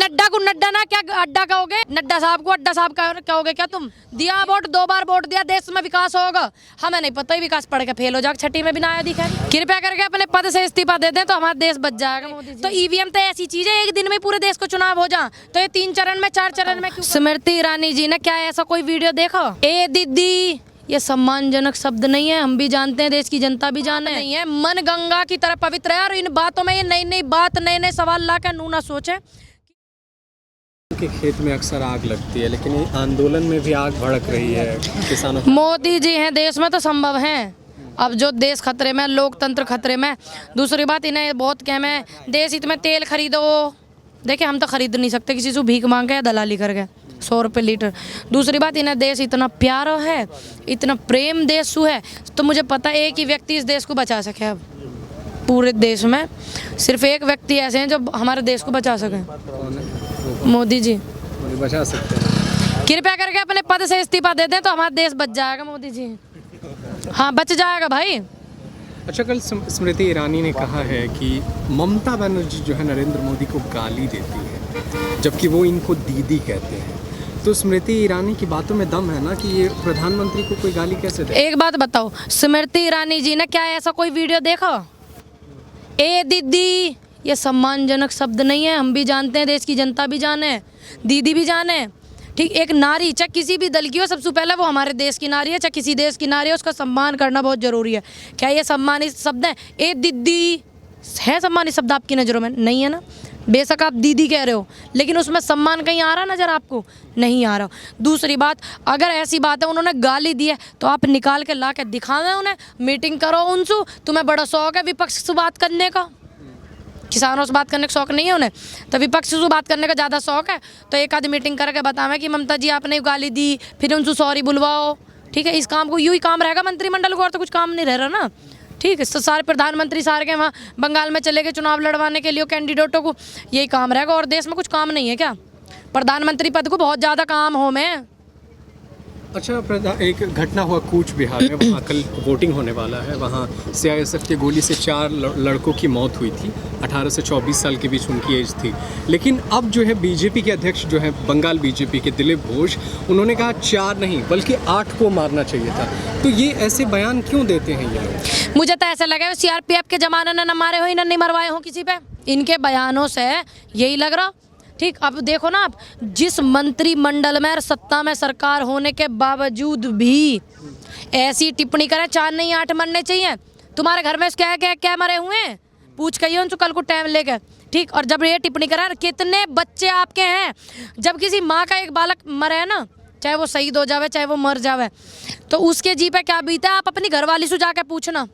नड्डा को नड्डा ना क्या अड्डा कहोगे, नड्डा साहब को अड्डा साहब कहोगे क्या तुम? दिया वोट, 2 बार वोट दिया, देश में विकास होगा। हमें नहीं पता ही विकास पढ़ के फेल हो जाए, छठी में भी ना आया दिखा। कृपया करके अपने पद से इस्तीफा दे दें तो हमारा देश बच जाएगा मोदी जी। तो ईवीएम तो ऐसी चीज है, एक दिन में पूरे देश को चुनाव हो जाए, तो ये 3 चरण में 4 चरण में क्यों? स्मृति ईरानी जी ने क्या ऐसा कोई वीडियो देखा? ए दीदी, ये सम्मानजनक शब्द नहीं है, हम भी जानते हैं, देश की जनता भी जाने नहीं है। मन गंगा की तरह पवित्र है और इन बातों में ये नई नई बात, नए नए सवाल ला कर ना सोचे। के खेत में अक्सर आग लगती है, लेकिन ये आंदोलन में भी आग भड़क रही है किसानों। मोदी जी हैं देश में तो संभव है। अब जो देश खतरे में, लोकतंत्र खतरे में। दूसरी बात, इन्हें बहुत कहम है, देश हित में तेल खरीदो। देखिए हम तो खरीद नहीं सकते किसी से भीख मांग के या दलाली करके 100 रुपये लीटर। दूसरी बात, इन्हें देश इतना प्यारा है, इतना प्रेम देश है, तो मुझे पता है एक ही व्यक्ति इस देश को बचा सके। अब पूरे देश में सिर्फ एक व्यक्ति ऐसे हैं जो हमारे देश को बचा सके, मोदी जी बचा सकते हैं। कृपया करके अपने पद से इस्तीफा दे दें तो हमारा देश बच जाएगा मोदी जी। हाँ बच जाएगा भाई। अच्छा, कल स्मृति ईरानी ने कहा है कि ममता बनर्जी जो है नरेंद्र मोदी को गाली देती है, जबकि वो इनको दीदी कहते हैं। तो स्मृति ईरानी की बातों में दम है ना कि ये प्रधानमंत्री को कोई गाली कैसे दे? एक बात बताओ, स्मृति ईरानी जी ने क्या ऐसा कोई वीडियो देखा? ए दीदी, ये सम्मानजनक शब्द नहीं है, हम भी जानते हैं, देश की जनता भी जाने, दीदी भी जाने। ठीक, एक नारी चाहे किसी भी दल की हो, सबसे पहले वो हमारे देश की नारी है, चाहे किसी देश की नारी है, उसका सम्मान करना बहुत जरूरी है। क्या ये सम्मानित शब्द है? ए दीदी है सम्मानित शब्द आपकी नज़रों में? नहीं है ना। बेशक आप दीदी कह रहे हो, लेकिन उसमें सम्मान कहीं आ रहा नजर आपको? नहीं आ रहा। दूसरी बात, अगर ऐसी बात है उन्होंने गाली दी है तो आप निकाल के ला के दिखाना उन्हें, मीटिंग करो उनसे। तुम्हें बड़ा शौक है विपक्ष से बात करने का, किसानों से बात करने का शौक नहीं है उन्हें, तो विपक्ष से बात करने का ज़्यादा शौक है। तो एक आधी मीटिंग करके बतावें कि ममता जी आपने गाली दी, फिर उनसे सॉरी बुलवाओ। ठीक है, इस काम को यूँ ही काम रहेगा मंत्रिमंडल को, और तो कुछ काम नहीं रह रहा ना। ठीक है, तो सारे प्रधानमंत्री सारे के वहाँ बंगाल में चले गए चुनाव लड़वाने के लिए कैंडिडेटों को, यही काम रहेगा। और देश में कुछ काम नहीं है क्या? प्रधानमंत्री पद को बहुत ज़्यादा काम हो में। अच्छा, एक घटना हुआ कूच बिहार में, वहाँ कल वोटिंग होने वाला है। वहाँ सीआईएसएफ के गोली से 4 लड़कों की मौत हुई थी। 18 से 24 साल के बीच उनकी एज थी। लेकिन अब जो है बीजेपी के अध्यक्ष जो है बंगाल बीजेपी के दिलीप घोष, उन्होंने कहा 4 नहीं बल्कि 8 को मारना चाहिए था। तो ये ऐसे बयान क्यों देते हैं ये लोग? मुझे तो ऐसा लगा सीआरपीएफ के जमाने ने न मारे हो, न नहीं मरवाए हो किसी पे। इनके बयानों से यही लग रहा। ठीक, अब देखो ना, आप जिस मंत्रिमंडल में और सत्ता में सरकार होने के बावजूद भी ऐसी टिप्पणी करें 4 नहीं 8 मरने चाहिए। तुम्हारे घर में क्या क्या क्या मरे हुए हैं? पूछ कहिए उनसे कल को टाइम लेकर। ठीक, और जब ये टिप्पणी करें, कितने बच्चे आपके हैं? जब किसी माँ का एक बालक मरे है ना, चाहे वो शहीद हो जावे चाहे वो मर जावे, तो उसके जी पे क्या बीता है आप अपनी घरवाली से जाकर पूछना।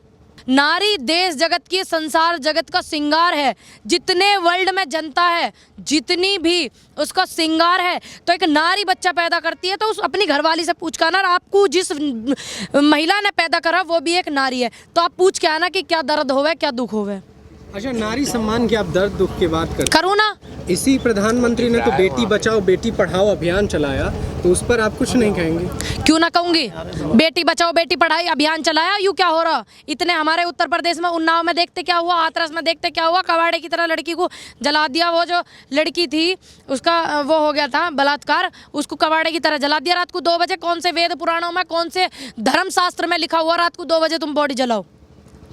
नारी देश जगत की, संसार जगत का श्रृंगार है। जितने वर्ल्ड में जनता है, जितनी भी उसका श्रृंगार है, तो एक नारी बच्चा पैदा करती है तो उस अपनी घरवाली से पूछ के आना। आपको जिस महिला ने पैदा करा वो भी एक नारी है, तो आप पूछ के आना कि क्या दर्द होवे, क्या दुख होवे। अच्छा, नारी सम्मान की आप दर्द दुख की बात करते करूँ ना। इसी प्रधानमंत्री ने तो बेटी बचाओ बेटी पढ़ाओ अभियान चलाया, तो उस पर आप कुछ नहीं कहेंगे? क्यों ना कहूँगी। बेटी बचाओ बेटी पढ़ाई अभियान चलाया, यूँ क्या हो रहा? इतने हमारे उत्तर प्रदेश में उन्नाव में देखते क्या हुआ, हाथरस में देखते क्या हुआ, कबाड़े की तरह लड़की को जला दिया। वो जो लड़की थी उसका वो हो गया था बलात्कार, उसको कबाड़े की तरह जला दिया रात को 2 बजे। कौन से वेद पुराणों में, कौन से धर्मशास्त्र में लिखा हुआ रात को 2 बजे तुम बॉडी जलाओ?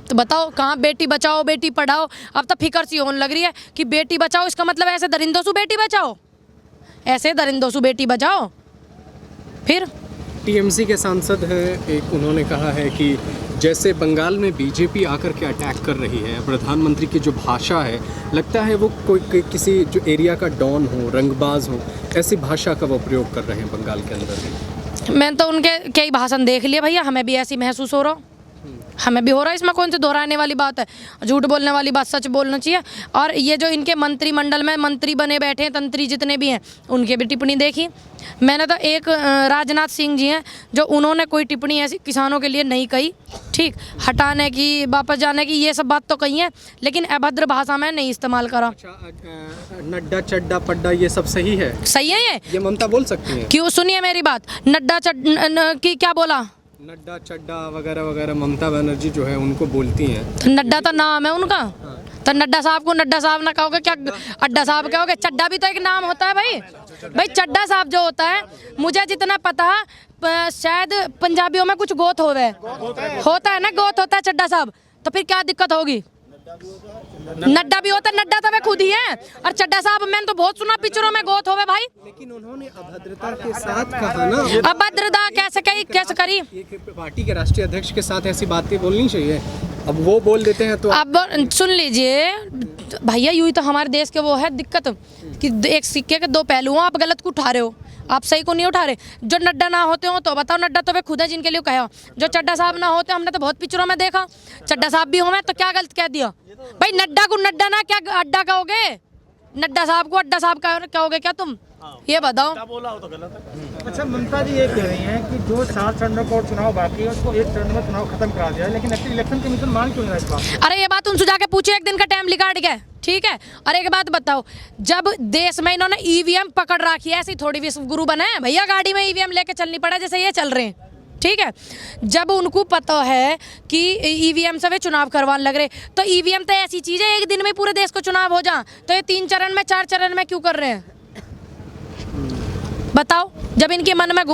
तो बताओ कहाँ बेटी बचाओ बेटी पढ़ाओ? अब तो फिक्र सी होने लग रही है कि बेटी बचाओ इसका मतलब ऐसे दरिंदों से बेटी बचाओ, ऐसे दरिंदों से बेटी बचाओ। फिर टीएमसी के सांसद हैं एक, उन्होंने कहा है कि जैसे बंगाल में बीजेपी आकर के अटैक कर रही है, प्रधानमंत्री की जो भाषा है लगता है वो कोई किसी जो एरिया का डॉन हो, रंगबाज हो, ऐसी भाषा का वो प्रयोग कर रहे हैं बंगाल के अंदर। मैंने तो उनके कई भाषण देख लिए भैया, हमें भी ऐसी महसूस हो रहा, हमें भी हो रहा है। इसमें कौन सी दोहराने वाली बात है? झूठ बोलने वाली बात सच बोलना चाहिए। और ये जो इनके मंत्रिमंडल में मंत्री बने बैठे हैं, तंत्री जितने भी हैं, उनके भी टिप्पणी देखी मैंने। तो एक राजनाथ सिंह जी हैं जो उन्होंने कोई टिप्पणी ऐसी किसानों के लिए नहीं कही। ठीक, हटाने की, वापस जाने की, ये सब बात तो कही है, लेकिन अभद्र भाषा में नहीं इस्तेमाल करा। नड्डा चड्डा पड्डा ये सब सही है? सही है ये ममता बोल सकती है? क्यों? सुनिए मेरी बात। नड्डा की क्या बोला? नड्डा चड्डा वगैरह वगैरह ममता बनर्जी जो है उनको बोलती हैं। नड्डा तो नाम है उनका। तो नड्डा साहब को नड्डा साहब ना कहोगे क्या, अड्डा साहब कहोगे? चड्डा भी तो एक नाम होता है भाई। भाई चड्डा साहब जो होता है, मुझे जितना पता शायद पंजाबियों में कुछ गोत होता है ना, गोत होता है चड्डा साहब। तो फिर क्या दिक्कत होगी? नड्डा भी होता है, नड्डा तो वे खुद ही है। और चड्डा साहब मैंने तो बहुत सुना पिक्चरों में गोत होवे भाई। लेकिन उन्होंने अभद्रता के साथ कहा ना। अभद्रता कैसे करी? पार्टी के राष्ट्रीय अध्यक्ष के साथ ऐसी बातें बोलनी चाहिए, अब वो बोल देते हैं तो अब सुन लीजिए भैया, यूं ही तो हमारे देश के वो है दिक्कत कि एक सिक्के के दो पहलू, आप गलत को उठा रहे हो, आप सही को नहीं उठा रहे। जो नड्डा ना होते हो तो बताओ, नड्डा तो वे खुद है जिनके लिए कहा। जो चड्डा साहब ना होते, हमने तो बहुत पिक्चरों में देखा, चड्डा साहब भी होंगे तो क्या गलत कह दिया भाई? नड्डा को नड्डा ना क्या अड्डा कहोगे? नड्डा साहब को अड्डा साहब कहोगे क्या तुम? ये बताओ। अच्छा, ममता जी ये कह रही हैं कि जो 4 चरणों का चुनाव बाकी है उसको 1 चरण में चुनाव खत्म करा दिया है, लेकिन इलेक्शन कमीशन मान क्यों नहीं रहा इस बात? अरे ये बात उनसे जाके पूछो, एक दिन का टाइम लिकाट गया, ठीक है। और एक बात बताओ, जब देश में इन्होंने ईवीएम पकड़ रखी है, ऐसी थोड़ी विश्व गुरु बने हैं भैया, गाड़ी में ईवीएम लेके चलनी पड़ा जैसे ये चल रहे हैं, ठीक है। जब उनको पता है कि ईवीएम से वे चुनाव करवाने लग रहे, तो ईवीएम तो ऐसी चीज है एक दिन में पूरे देश को चुनाव हो जा, तो ये 3 चरण में 4 चरण में क्यों कर रहे हैं बताओ? जब इनके मन में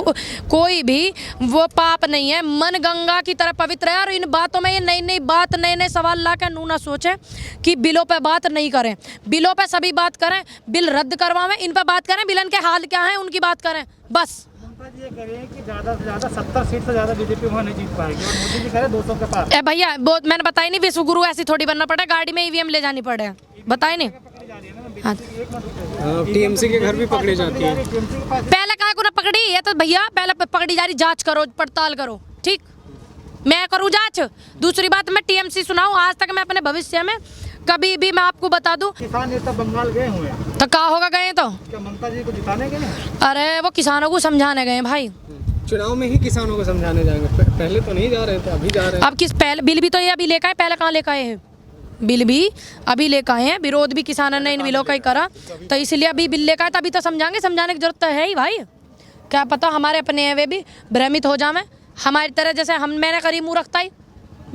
कोई भी वो पाप नहीं है, मन गंगा की तरह पवित्र है। और इन बातों में ये नई नई बात, नए नए सवाल ला कर नू ना सोचें कि बिलों पे बात नहीं करें। बिलों पे सभी बात करें, बिल रद्द करवाएं, इन पे बात करें, बिलन के हाल क्या है उनकी बात करें बस। ममता जी ये कह रही हैं कि ज़्यादा से ज़्यादा 70 सीट से ज़्यादा बीजेपी वहाँ नहीं जीत पाएगी, और मोदी जी कह रहे हैं 200 के पास। भैया बहुत मैंने बताया नहीं, विश्व गुरु ऐसी थोड़ी बनना पड़े, गाड़ी में ईवीएम ले जानी पड़े, बताए नहीं। हाँ। टीएमसी के घर भी पकड़ी जाती है। पहले कहा को ना पकड़ी, ये तो भैया पहले पकड़ी जा रही, जांच करो, पड़ताल करो, ठीक, मैं करूँ जांच। दूसरी बात, मैं टीएमसी सुनाऊँ, आज तक मैं अपने भविष्य में कभी भी, मैं आपको बता दूं, किसान नेता बंगाल गए हुए हैं, तो कहा होगा गए तो क्या ममता जी को जिताने के लिए? अरे वो किसानों को समझाने गए भाई, चुनाव में ही किसानों को समझाने जाएंगे, पहले तो नहीं जा रहे थे, अभी जा रहे हैं। अब किस पहले बिल भी तो ये अभी लेकर आए, पहले कहाँ लेकर आए हैं? बिल भी अभी लेकर आए हैं, विरोध भी किसानों ने इन बिलों का ही करा, तो इसलिए अभी बिल लेकर आए, तभी तो समझाएंगे, समझाने की जरूरत तो है ही भाई। क्या पता हमारे अपने हैं वे भी भ्रमित हो जाए हमारी तरह, जैसे हम, मैंने करी मुँह रखता ही,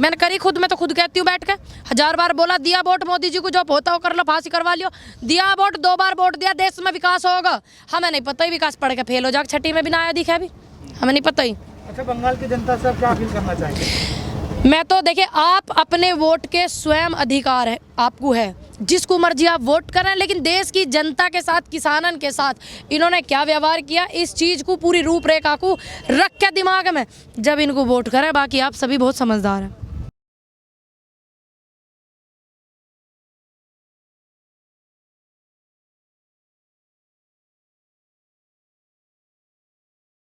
मैंने करी खुद, मैं तो खुद कहती हूँ बैठ के, 1000 बार बोला दिया वोट मोदी जी को, जो होता हो कर लो, फांसी करवा लियो, दिया वोट, 2 बार वोट दिया, देश में विकास होगा। हमें नहीं पता ही विकास पढ़ के फेल हो जाए, छठी में भी ना आया दिखा अभी, हमें नहीं पता ही। अच्छा, बंगाल की जनता से आप क्या अपील करना चाहेंगे? मैं तो देखिए, आप अपने वोट के स्वयं अधिकार है, आपको है, जिसको मर्जी आप वोट करें, लेकिन देश की जनता के साथ, किसानन के साथ इन्होंने क्या व्यवहार किया, इस चीज़ को पूरी रूपरेखा को रख के दिमाग में जब इनको वोट करें। बाकी आप सभी बहुत समझदार हैं।